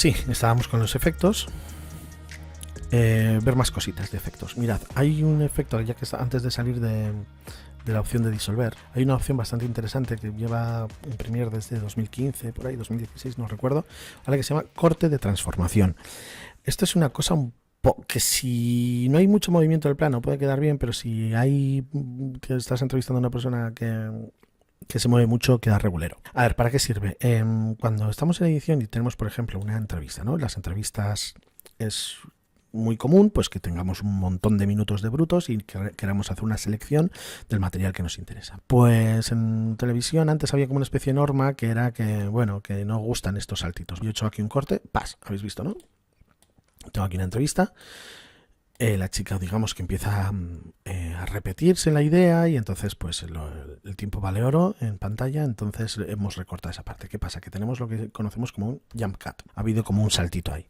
Sí, estábamos con los efectos. Ver más cositas de efectos. Mirad, hay un efecto, ya que está antes de salir de la opción de disolver, hay una opción bastante interesante que lleva en Premiere desde 2015, por ahí 2016, no recuerdo, ¿vale? Que se llama corte de transformación. Esto es una cosa que si no hay mucho movimiento del plano puede quedar bien, pero si hay que estás entrevistando a una persona que se mueve mucho, queda regulero. A ver, ¿para qué sirve? Cuando estamos en edición y tenemos, por ejemplo, una entrevista, ¿no? Las entrevistas es muy común pues que tengamos un montón de minutos de brutos y queramos hacer una selección del material que nos interesa. Pues en televisión antes había como una especie de norma que era que, bueno, que no gustan estos saltitos. Yo he hecho aquí un corte, habéis visto, ¿no? Tengo aquí una entrevista. La chica, digamos, que empieza a repetirse la idea y entonces pues el tiempo vale oro en pantalla, entonces hemos recortado esa parte. ¿Qué pasa? Que tenemos lo que conocemos como un jump cut. Ha habido como un saltito ahí.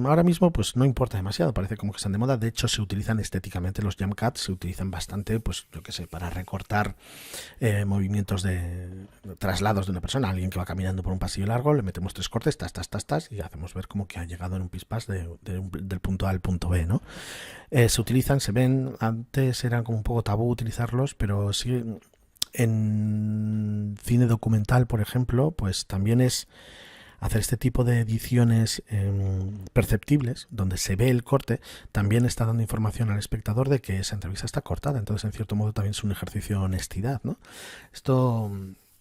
Ahora mismo pues no importa demasiado, parece como que están de moda. De hecho se utilizan estéticamente los jump cuts, se utilizan bastante, pues yo que sé, para recortar movimientos de traslados de una persona. Alguien que va caminando por un pasillo largo, le metemos 3 cortes, tas, y hacemos ver como que ha llegado en un pispás del punto A al punto B, ¿no? Se utilizan, se ven, antes eran como un poco tabú utilizarlos, pero sí en cine documental, por ejemplo, pues también es hacer este tipo de ediciones perceptibles, donde se ve el corte, también está dando información al espectador de que esa entrevista está cortada. Entonces, en cierto modo, también es un ejercicio de honestidad, ¿no? Esto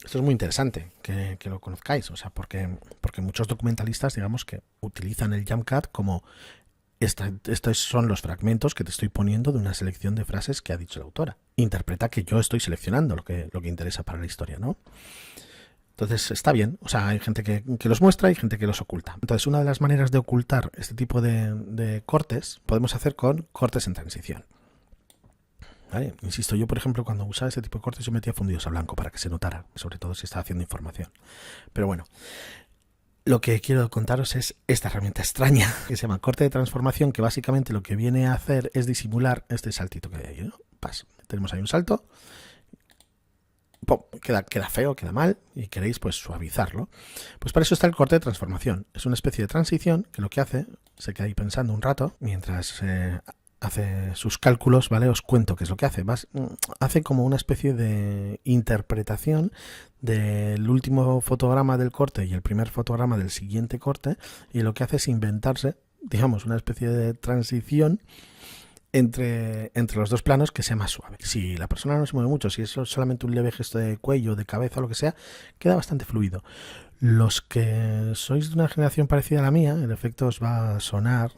es muy interesante que lo conozcáis, o sea, porque muchos documentalistas, digamos, que utilizan el jump cut como estos son los fragmentos que te estoy poniendo de una selección de frases que ha dicho la autora. Interpreta que yo estoy seleccionando lo que interesa para la historia, ¿no? Entonces está bien, o sea, hay gente que los muestra y gente que los oculta. Entonces una de las maneras de ocultar este tipo de cortes podemos hacer con cortes en transición. ¿Vale? Insisto, yo por ejemplo cuando usaba este tipo de cortes yo metía fundidos a blanco para que se notara, sobre todo si estaba haciendo información. Pero bueno, lo que quiero contaros es esta herramienta extraña que se llama corte de transformación, que básicamente lo que viene a hacer es disimular este saltito que hay ahí, ¿no? Tenemos ahí un salto. ¡Pum! Queda feo, queda mal y queréis pues suavizarlo. Pues para eso está el corte de transformación. Es una especie de transición que lo que hace, se queda ahí pensando un rato mientras hace sus cálculos, ¿vale? Os cuento qué es lo que hace. Hace como una especie de interpretación del último fotograma del corte y el primer fotograma del siguiente corte, y lo que hace es inventarse, digamos, una especie de transición entre los dos planos que sea más suave. Si la persona no se mueve mucho, si es solamente un leve gesto de cuello, de cabeza o lo que sea, queda bastante fluido. Los que sois de una generación parecida a la mía, el efecto os va a sonar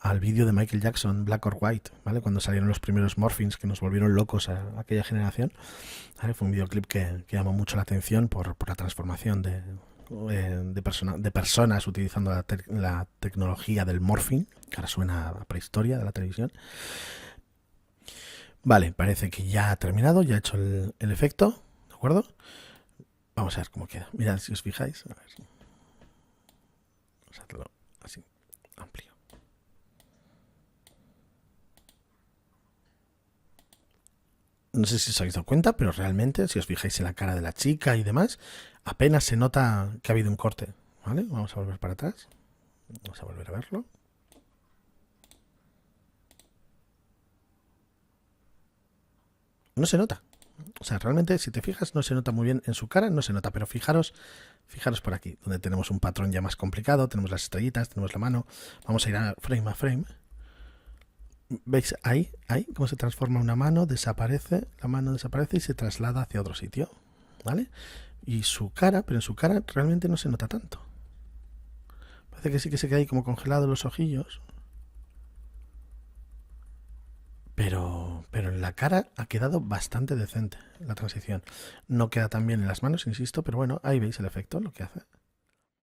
al vídeo de Michael Jackson, Black or White, ¿vale? Cuando salieron los primeros Morphins que nos volvieron locos a aquella generación, ¿vale? Fue un videoclip que llamó mucho la atención por la transformación de personas utilizando la tecnología del morphing, que ahora suena a prehistoria de la televisión. Vale, parece que ya ha terminado, ya ha hecho el efecto, ¿de acuerdo? Vamos a ver cómo queda. Mirad, si os fijáis, a ver. Vamos a hacerlo así, amplio. No sé si os habéis dado cuenta, pero realmente, si os fijáis en la cara de la chica y demás, apenas se nota que ha habido un corte, ¿vale? Vamos a volver para atrás. Vamos a volver a verlo. No se nota. O sea, realmente, si te fijas, no se nota muy bien en su cara, no se nota, pero fijaros por aquí, donde tenemos un patrón ya más complicado, tenemos las estrellitas, tenemos la mano. Vamos a ir a frame. ¿Veis ahí cómo se transforma una mano? La mano desaparece y se traslada hacia otro sitio, ¿vale? Y su cara, pero en su cara realmente no se nota tanto. Parece que sí que se queda ahí como congelado los ojillos. Pero en la cara ha quedado bastante decente la transición. No queda tan bien en las manos, insisto, pero bueno, ahí veis el efecto, lo que hace.